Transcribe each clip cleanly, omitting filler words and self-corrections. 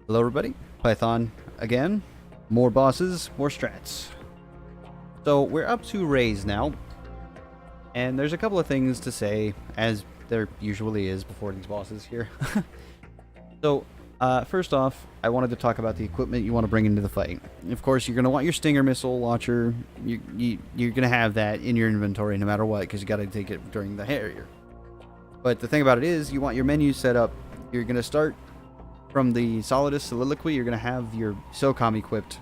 Hello everybody, Python again. More bosses, more strats. So we're up to Rays now, and there's a couple of things to say, as there usually is before these bosses here. So, first off, I wanted to talk about the equipment you want to bring into the fight. Of course, you're going to want your Stinger missile launcher. You're going to have that in your inventory no matter what, because you got to take it during the Harrier. But the thing about it is, you want your menu set up. You're going to start from the Solidus Soliloquy. You're going to have your SOCOM equipped.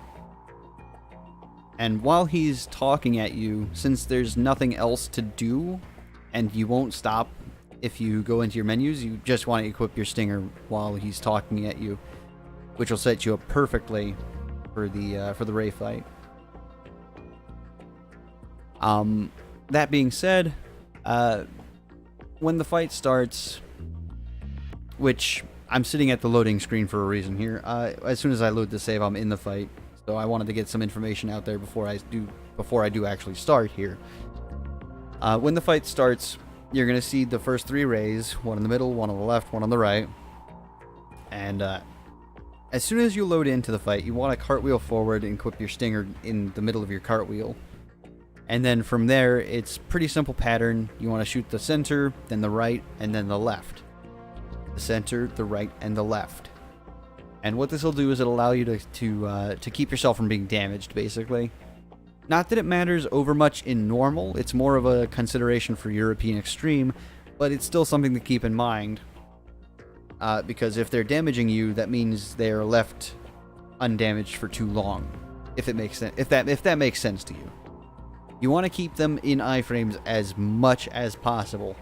And while he's talking at you, since there's nothing else to do, and you won't stop if you go into your menus, you just want to equip your Stinger while he's talking at you, which will set you up perfectly for the Ray fight. That being said, when the fight starts, which I'm sitting at the loading screen for a reason here. As soon as I load the save, I'm in the fight, so I wanted to get some information out there before I do actually start here. When the fight starts, you're gonna see the first three Rays, one in the middle, one on the left, one on the right, and as soon as you load into the fight, you want to cartwheel forward and equip your Stinger in the middle of your cartwheel. And then from there, it's pretty simple pattern. You want to shoot the center, then the right, and then the left. The center, the right, and the left. And what this will do is it'll allow you to keep yourself from being damaged, basically. Not that it matters over much in normal, it's more of a consideration for European Extreme, but it's still something to keep in mind. Because if they're damaging you, that means they're left undamaged for too long. If it makes sense, if that makes sense to you. You want to keep them in iframes as much as possible,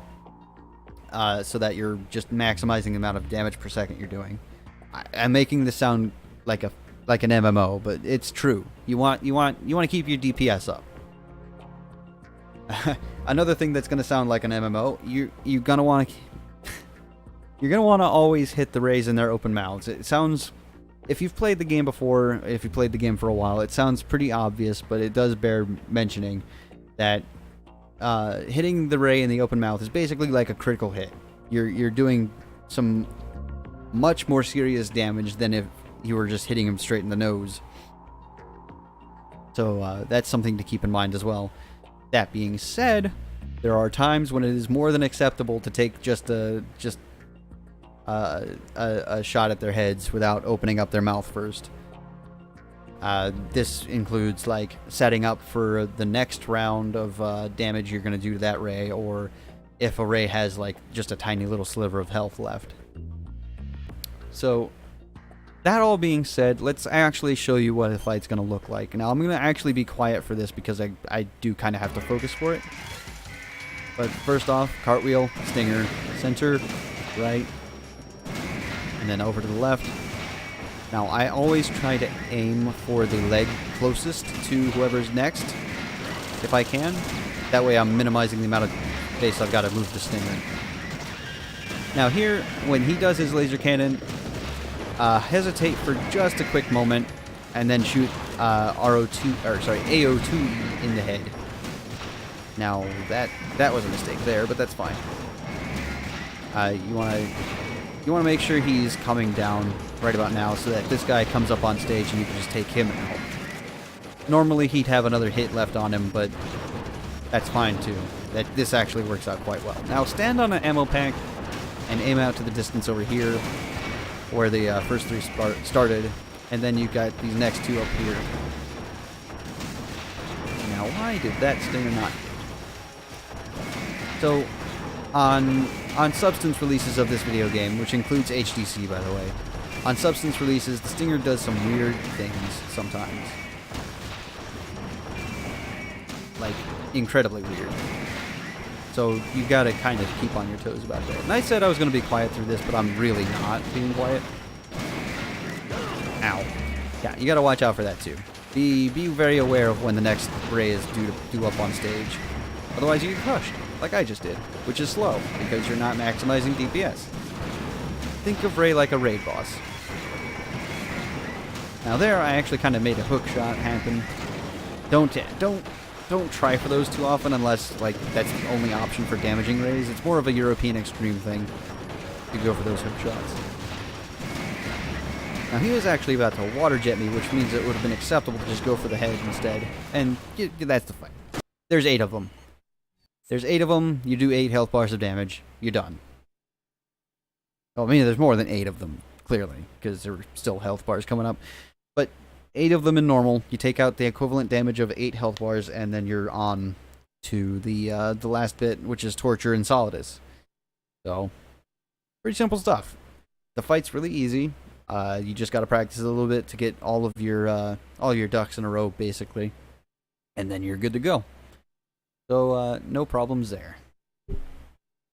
so that you're just maximizing the amount of damage per second you're doing. I'm making this sound like an MMO, but it's true. You want to keep your DPS up. Another thing that's going to sound like an MMO, you're gonna want to always hit the Rays in their open mouths. It sounds, if you've played the game before, if you played the game for a while, it sounds pretty obvious, but it does bear mentioning that hitting the Ray in the open mouth is basically like a critical hit. You're doing some much more serious damage than if you were just hitting him straight in the nose. So that's something to keep in mind as well. That being said, there are times when it is more than acceptable to take just a shot at their heads without opening up their mouth first. This includes like setting up for the next round of damage you're going to do to that Ray, or if a Ray has like just a tiny little sliver of health left. So that all being said, let's actually show you what a fight's going to look like. Now I'm going to actually be quiet for this because I do kind of have to focus for it. But first off, cartwheel, Stinger, center, right, and then over to the left. Now, I always try to aim for the leg closest to whoever's next, if I can. That way I'm minimizing the amount of space I've got to move the Stinger. Now here, when he does his laser cannon, hesitate for just a quick moment, and then shoot AO2 in the head. Now, that was a mistake there, but that's fine. You want to make sure he's coming down right about now so that this guy comes up on stage and you can just take him out. Normally he'd have another hit left on him, but that's fine too. This actually works out quite well. Now stand on an ammo pack and aim out to the distance over here where the first three started, and then you've got these next two up here. Now why did that Stinger not... So on Substance releases of this video game, which includes HDC by the way, on Substance releases, the Stinger does some weird things sometimes. Like, incredibly weird. So you gotta kind of keep on your toes about that. And I said I was gonna be quiet through this, but I'm really not being quiet. Ow. Yeah, you gotta watch out for that too. Be very aware of when the next Ray is due up on stage. Otherwise you get crushed, like I just did, which is slow, because you're not maximizing DPS. Think of Ray like a raid boss. Now there, I actually kind of made a hook shot happen. Don't try for those too often unless, like, that's the only option for damaging Rays. It's more of a European Extreme thing to go for those hook shots. Now he was actually about to water jet me, which means it would have been acceptable to just go for the head instead. And that's the fight. There's 8 of them. There's 8 of them. You do 8 health bars of damage. You're done. Well, I mean, there's more than 8 of them, clearly, because there were still health bars coming up. But 8 of them in normal. You take out the equivalent damage of 8 health bars, and then you're on to the last bit, which is Torture and Solidus. So, pretty simple stuff. The fight's really easy. You just got to practice a little bit to get all your ducks in a row, basically, and then you're good to go. So, no problems there.